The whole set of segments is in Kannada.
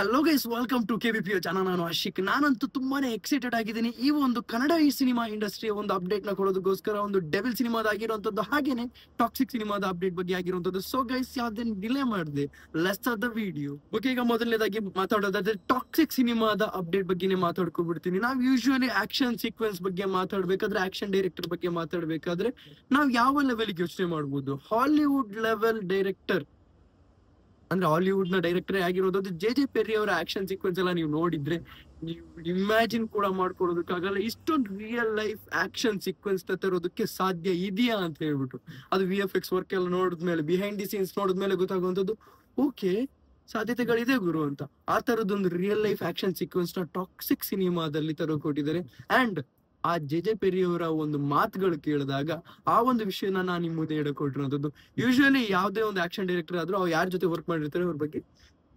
Hello guys, welcome to KBPO channel. ನಾನು ಆಶಿಕ್. ನಾನಂತೂ ತುಂಬಾನೇ ಎಕ್ಸೈಟೆಡ್ ಆಗಿದ್ದೀನಿ ಈ ಒಂದು ಕನ್ನಡ ಈ ಸಿನಿಮಾ ಇಂಡಸ್ಟ್ರಿಯ ಒಂದು ಅಪ್ಡೇಟ್ ನ ಕೊಡೋದಕ್ಕೋಸ್ಕರ. ಒಂದು ಡೆವಿಲ್ ಸಿನಿಮಾದ ಆಗಿರುವಂತದ್ದು, ಹಾಗೇನೆ ಟಾಕ್ಸಿಕ್ ಸಿನಿಮಾದ ಅಪ್ಡೇಟ್ ಬಗ್ಗೆ ಆಗಿರುವಂತದ್ದು. ಸೊ ಗೈಸ್, ಯಾವ್ದೇನ್ ಡಿಲೇ ಮಾಡಿದೆ, let's start the video. Okay, ಈಗ ಮೊದಲನೇದಾಗಿ ಮಾತಾಡೋದಾದ್ರೆ ಟಾಕ್ಸಿಕ್ ಸಿನಿಮಾದ ಅಪ್ಡೇಟ್ ಬಗ್ಗೆನೇ ಮಾತಾಡ್ಕೊಬಿಡ್ತೀನಿ. ನಾವು ಯೂಶುವಲಿ ಆಕ್ಷನ್ ಸೀಕ್ವೆನ್ಸ್ ಬಗ್ಗೆ ಮಾತಾಡ್ಬೇಕಾದ್ರೆ, ಆಕ್ಷನ್ ಡೈರೆಕ್ಟರ್ ಬಗ್ಗೆ ಮಾತಾಡ್ಬೇಕಾದ್ರೆ ನಾವು ಯಾವ ಲೆವೆಲ್ಗೆ ಯೋಚನೆ ಮಾಡ್ಬೋದು? ಹಾಲಿವುಡ್ ಲೆವೆಲ್ ಡೈರೆಕ್ಟರ್ ಅಂದ್ರೆ ಹಾಲಿವುಡ್ ನ ಡೈರೆಕ್ಟರ್ ಆಗಿರೋದು ಜೆ ಪೆರ್ರಿ ಅವರ ಆಕ್ಷನ್ ಸೀಕ್ವೆನ್ಸ್ ಎಲ್ಲ ನೀವು ನೋಡಿದ್ರೆ ನೀವು ಇಮ್ಯಾಜಿನ್ ಕೂಡ ಮಾಡ್ಕೊಳ್ಳೋದಕ್ಕಾಗಲ್ಲ. ಇಷ್ಟೊಂದು ರಿಯಲ್ ಲೈಫ್ ಆಕ್ಷನ್ ಸೀಕ್ವೆನ್ಸ್ ನ ತರೋದಕ್ಕೆ ಸಾಧ್ಯ ಇದೆಯಾ ಅಂತ ಹೇಳ್ಬಿಟ್ಟು, ಅದು VFX ವರ್ಕ್ ಎಲ್ಲ ನೋಡಿದ್ಮೇಲೆ, ಬಿಹೈಂಡ್ ದಿ ಸೀನ್ಸ್ ನೋಡಿದ್ಮೇಲೆ ಗೊತ್ತಾಗುವಂಥದ್ದು, ಓಕೆ ಸಾಧ್ಯತೆಗಳಿದೆ ಗುರು ಅಂತ. ಆ ತರದೊಂದು ರಿಯಲ್ ಲೈಫ್ ಆಕ್ಷನ್ ಸೀಕ್ವೆನ್ಸ್ ನ ಟಾಕ್ಸಿಕ್ ಸಿನಿಮಾದಲ್ಲಿ ತರೋಕೊಟ್ಟಿದ್ದಾರೆ. ಅಂಡ್ ಆ ಜೆ ಪೆರ್ರಿ ಅವರ ಒಂದು ಮಾತುಗಳು ಕೇಳಿದಾಗ ಆ ಒಂದು ವಿಷಯನ ನಾನು ನಿಮ್ಮ ಮುಂದೆ ಹೇಳಿಕೊಟ್ಟಿರೋದು. ಯೂಶುವಲಿ ಯಾವುದೇ ಒಂದು ಆಕ್ಷನ್ ಡೈರೆಕ್ಟರ್ ಆದ್ರೂ ಅವ್ರು ಯಾರ ಜೊತೆ ವರ್ಕ್ ಮಾಡಿರ್ತಾರೆ ಅವ್ರ ಬಗ್ಗೆ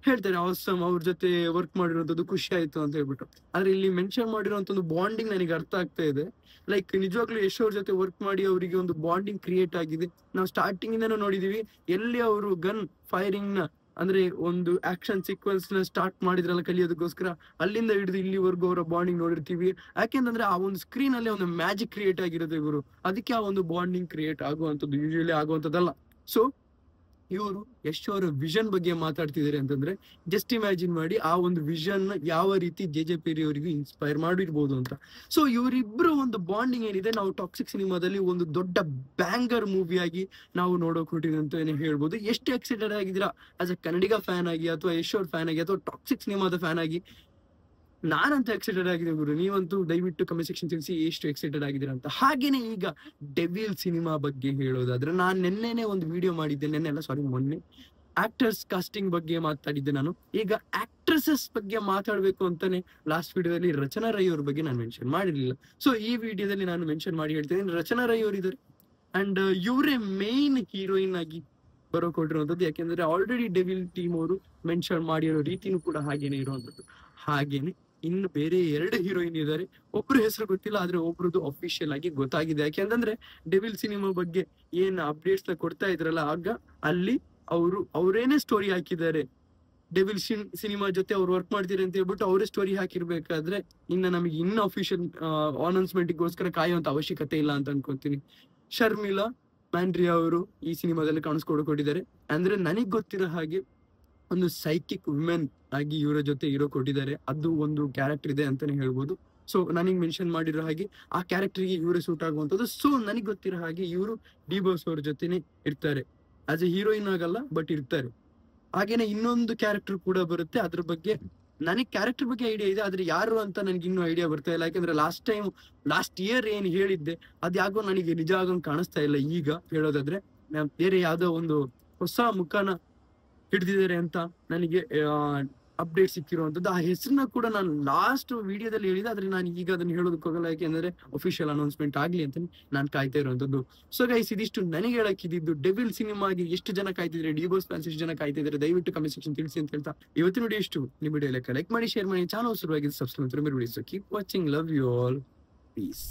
ಹೇಳ್ತಾರೆ, ಅವಸಮ್ ಅವ್ರ ಜೊತೆ ವರ್ಕ್ ಮಾಡಿರೋದು ಖುಷಿ ಆಯ್ತು ಅಂತ ಹೇಳ್ಬಿಟ್ಟು. ಆದ್ರೆ ಇಲ್ಲಿ ಮೆನ್ಷನ್ ಮಾಡಿರೋಂಥ ಒಂದು ಬಾಂಡಿಂಗ್ ನನಗೆ ಅರ್ಥ ಆಗ್ತಾ ಇದೆ. ಲೈಕ್ ನಿಜವಾಗ್ಲೂ ಯಶ್ ಅವ್ರ ಜೊತೆ ವರ್ಕ್ ಮಾಡಿ ಅವರಿಗೆ ಒಂದು ಬಾಂಡಿಂಗ್ ಕ್ರಿಯೇಟ್ ಆಗಿದೆ. ನಾವು ಸ್ಟಾರ್ಟಿಂಗ್ ಇಂದನೂ ನೋಡಿದೀವಿ, ಎಲ್ಲಿ ಅವರು ಗನ್ ಫೈರಿಂಗ್ ನ ಅಂದ್ರೆ ಒಂದು ಆಕ್ಷನ್ ಸೀಕ್ವೆನ್ಸ್ ನ ಸ್ಟಾರ್ಟ್ ಮಾಡಿದ್ರಲ್ಲ ಕಲಿಯೋದಕ್ಕೋಸ್ಕರ, ಅಲ್ಲಿಂದ ಹಿಡಿದು ಇಲ್ಲಿವರೆಗೂ ಅವರ ಬಾಂಡಿಂಗ್ ನೋಡಿರ್ತೀವಿ. ಯಾಕೆಂತಂದ್ರೆ ಆ ಒಂದು ಸ್ಕ್ರೀನ್ ಅಲ್ಲಿ ಒಂದು ಮ್ಯಾಜಿಕ್ ಕ್ರಿಯೇಟ್ ಆಗಿರುತ್ತೆ ಗುರು. ಅದಕ್ಕೆ ಆ ಒಂದು ಬಾಂಡಿಂಗ್ ಕ್ರಿಯೇಟ್ ಆಗುವಂಥದ್ದು ಯೂಶುವಲಿ ಆಗುವಂಥದ್ದಲ್ಲ. ಸೊ ಇವರು ಯಶ್ ಅವರ ವಿಷನ್ ಬಗ್ಗೆ ಮಾತಾಡ್ತಿದ್ದಾರೆ ಅಂತಂದ್ರೆ ಜಸ್ಟ್ ಇಮ್ಯಾಜಿನ್ ಮಾಡಿ ಆ ಒಂದು ವಿಷನ್ ಯಾವ ರೀತಿ ಜೆ ಪೆರ್ರಿ ಅವರಿಗೆ ಇನ್ಸ್ಪೈರ್ ಮಾಡಿರ್ಬೋದು ಅಂತ. ಸೊ ಇವರಿಬ್ರು ಒಂದು ಬಾಂಡಿಂಗ್ ಏನಿದೆ, ನಾವು ಟಾಕ್ಸಿಕ್ ಸಿನಿಮಾದಲ್ಲಿ ಒಂದು ದೊಡ್ಡ ಬ್ಯಾಂಗರ್ ಮೂವಿಯಾಗಿ ನಾವು ನೋಡೋಕೆ ಹೊಟ್ಟಿದೆ ಅಂತಾನೆ ಹೇಳ್ಬೋದು. ಎಷ್ಟು ಎಕ್ಸೈಟೆಡ್ ಆಗಿದ್ದೀರಾ ಆಸ್ ಅ ಕನ್ನಡಿಗ ಫ್ಯಾನ್ ಆಗಿ, ಅಥವಾ ಯಶ್ ಅವ್ರ ಫ್ಯಾನ್ ಆಗಿ, ಅಥವಾ ಟಾಕ್ಸಿಕ್ ಸಿನಿಮಾದ ಫ್ಯಾನ್ ಆಗಿ? ನಾನಂತ ಎಕ್ಸೈಟೆಡ್ ಆಗಿದ್ದೀನಿ ಗುರು. ನೀವಂತೂ ದಯವಿಟ್ಟು ಕಮೆಂಟ್ ಸೆಕ್ಷನ್ ತಿಳಿಸಿ ಎಷ್ಟು ಎಕ್ಸೈಟೆಡ್ ಆಗಿದ್ದೀರಾ ಅಂತ. ಹಾಗೇನೆ ಈಗ ಡೆವಿಲ್ ಸಿನಿಮಾ ಬಗ್ಗೆ ಹೇಳೋದಾದ್ರೆ, ನಾನು ನೆನ್ನೆನೆ ಒಂದು ವಿಡಿಯೋ ಮಾಡಿದ್ದೆ, ಮೊನ್ನೆ ಆಕ್ಟರ್ಸ್ ಕಾಸ್ಟಿಂಗ್ ಬಗ್ಗೆ ಮಾತಾಡಿದ್ದೆ ನಾನು. ಈಗ ಆಕ್ಟ್ರೆಸಸ್ ಬಗ್ಗೆ ಮಾತಾಡ್ಬೇಕು ಅಂತಾನೆ ಲಾಸ್ಟ್ ವಿಡಿಯೋದಲ್ಲಿ ರಚನಾ ರೈ ಅವ್ರ ಬಗ್ಗೆ ನಾನು ಮೆನ್ಷನ್ ಮಾಡಿರ್ಲಿಲ್ಲ. ಸೊ ಈ ವಿಡಿಯೋದಲ್ಲಿ ನಾನು ಮೆನ್ಷನ್ ಮಾಡಿ ಹೇಳ್ತೀನಿ, ರಚನಾ ರೈ ಅವರು ಇದ್ದಾರೆ ಅಂಡ್ ಇವರೇ ಮೇನ್ ಹೀರೋಯಿನ್ ಆಗಿ ಬರೋಕೊಟ್ಟಿರುವಂಥದ್ದು. ಯಾಕೆಂದ್ರೆ ಆಲ್ರೆಡಿ ಡೆವಿಲ್ ಟೀಮ್ ಅವರು ಮೆನ್ಷನ್ ಮಾಡಿರೋ ರೀತಿನೂ ಕೂಡ ಹಾಗೇನೆ ಇರುವಂಥದ್ದು. ಹಾಗೇನೆ ಇನ್ನು ಬೇರೆ 2 ಹೀರೋಯಿನ್ ಇದ್ದಾರೆ. ಒಬ್ರು ಹೆಸರು ಗೊತ್ತಿಲ್ಲ, ಆದ್ರೆ ಒಬ್ರದ್ದು ಅಫಿಷಿಯಲ್ ಆಗಿ ಗೊತ್ತಾಗಿದೆ. ಯಾಕೆಂತಂದ್ರೆ ಡೆವಿಲ್ ಸಿನಿಮಾ ಬಗ್ಗೆ ಏನ್ ಅಪ್ಡೇಟ್ಸ್ ನ ಕೊಡ್ತಾ ಇದ್ರಲ್ಲ, ಆಗ ಅಲ್ಲಿ ಅವರೇನೆ ಸ್ಟೋರಿ ಹಾಕಿದ್ದಾರೆ. ಡೆವಿಲ್ ಸಿನಿಮಾ ಜೊತೆ ಅವ್ರು ವರ್ಕ್ ಮಾಡ್ತೀರಿ ಅಂತ ಹೇಳ್ಬಿಟ್ಟು ಅವರೇ ಸ್ಟೋರಿ ಹಾಕಿರ್ಬೇಕಾದ್ರೆ ನಮಗೆ ಇನ್ನು ಅಫಿಷಿಯಲ್ ಅನೌನ್ಸ್ಮೆಂಟ್ ಗೋಸ್ಕರ ಕಾಯುವಂತ ಅವಶ್ಯಕತೆ ಇಲ್ಲ ಅಂತ ಅನ್ಕೊಂತೀನಿ. ಶರ್ಮಿಳಾ ಮ್ಯಾಂಡ್ರಿಯಾ ಅವರು ಈ ಸಿನಿಮಾದಲ್ಲಿ ಕಾಣಿಸ್ಕೊಟ್ಟಿದ್ದಾರೆ. ಅಂದ್ರೆ ನನಗ್ ಗೊತ್ತಿರೋ ಹಾಗೆ ಒಂದು ಸೈಕಿಕ್ ವುಮೆನ್ ಆಗಿ ಇವರ ಜೊತೆ ಹೀರೋ ಕೊಟ್ಟಿದ್ದಾರೆ. ಅದು ಒಂದು ಕ್ಯಾರೆಕ್ಟರ್ ಇದೆ ಅಂತಾನೆ ಹೇಳ್ಬೋದು. ಸೊ ನನಗೆ ಮೆನ್ಷನ್ ಮಾಡಿರೋ ಹಾಗೆ ಆ ಕ್ಯಾರೆಕ್ಟರ್ಗೆ ಇವರೇ ಸೂಟ್ ಆಗುವಂಥದ್ದು. ಸೊ ನನಗೆ ಗೊತ್ತಿರೋ ಹಾಗೆ ಇವರು ಡಿ ಬಾಸ್ ಅವ್ರ ಜೊತೆನೆ ಇರ್ತಾರೆ. ಆಸ್ ಎ ಹೀರೋಯಿನ್ ಆಗಲ್ಲ, ಬಟ್ ಇರ್ತಾರೆ. ಹಾಗೇನೆ ಇನ್ನೊಂದು ಕ್ಯಾರೆಕ್ಟರ್ ಕೂಡ ಬರುತ್ತೆ. ಅದ್ರ ಬಗ್ಗೆ ನನಗೆ ಕ್ಯಾರೆಕ್ಟರ್ ಬಗ್ಗೆ ಐಡಿಯಾ ಇದೆ, ಆದ್ರೆ ಯಾರು ಅಂತ ನನಗೆ ಇನ್ನೂ ಐಡಿಯಾ ಬರ್ತಾ ಇಲ್ಲ. ಯಾಕಂದ್ರೆ ಲಾಸ್ಟ್ ಇಯರ್ ಏನ್ ಹೇಳಿದ್ದೆ ಅದ್ಯಾಗೋ ನನಗೆ ನಿಜ ಆಗೋಂಗ್ ಕಾಣಿಸ್ತಾ ಇಲ್ಲ. ಈಗ ಹೇಳೋದಾದ್ರೆ ಬೇರೆ ಯಾವ್ದೋ ಒಂದು ಹೊಸ ಮುಖನ ಹಿಡ್ದಿದ್ದಾರೆ ಅಂತ ನನಗೆ ಅಪ್ಡೇಟ್ ಸಿಕ್ಕಿರುವಂತದ್ದು. ಆ ಹೆಸರನ್ನ ಕೂಡ ನಾನು ಲಾಸ್ಟ್ ವಿಡಿಯೋದಲ್ಲಿ ಹೇಳಿದೆ, ಆದ್ರೆ ನಾನು ಈಗ ಅದನ್ನ ಹೇಳೋದಕ್ಕೆ ಹೋಗಲ್ಲ. ಯಾಕೆಂದ್ರೆ ಅಫಿಷಿಯಲ್ ಅನೌನ್ಸ್ಮೆಂಟ್ ಆಗ್ಲಿ ಅಂತ ನಾನು ಕಾಯ್ತಾ ಇರುವಂತದ್ದು. ಸೊ ಗೈಸ್, ಇದಿಷ್ಟು ನನಗೆ ಹೇಳಕ್ಕಿದ್ದು ಡೆವಿಲ್ ಸಿನಿಮಾಗೆ ಎಷ್ಟು ಜನ ಕಾಯ್ತಿದ್ರೆ, ಡಿ ಬಾಸ್ ಫ್ಯಾನ್ಸ್ ಎಷ್ಟು ಜನ ಕಾಯ್ತಿದ್ದಾರೆ, ದಯವಿಟ್ಟು ಕಮೆಂಟ್ ಸೆಕ್ಷನ್ ತಿಳಿಸಿ ಅಂತ ಹೇಳ್ತಾ ಇವತ್ತಿನ ವಿಡಿಯೋ ಇಷ್ಟು. ನಿಮ್ಮ ವಿಡಿಯೋ ಲೈಕ್ ಮಾಡಿ, ಶೇರ್ ಮಾಡಿ, ಚಾನಲ್ ಶುರುವಾಗಿ ಸಬ್ಸ್ಕ್ರೈಬ್ ಮಾಡಿ. Keep watching, love you all, piece.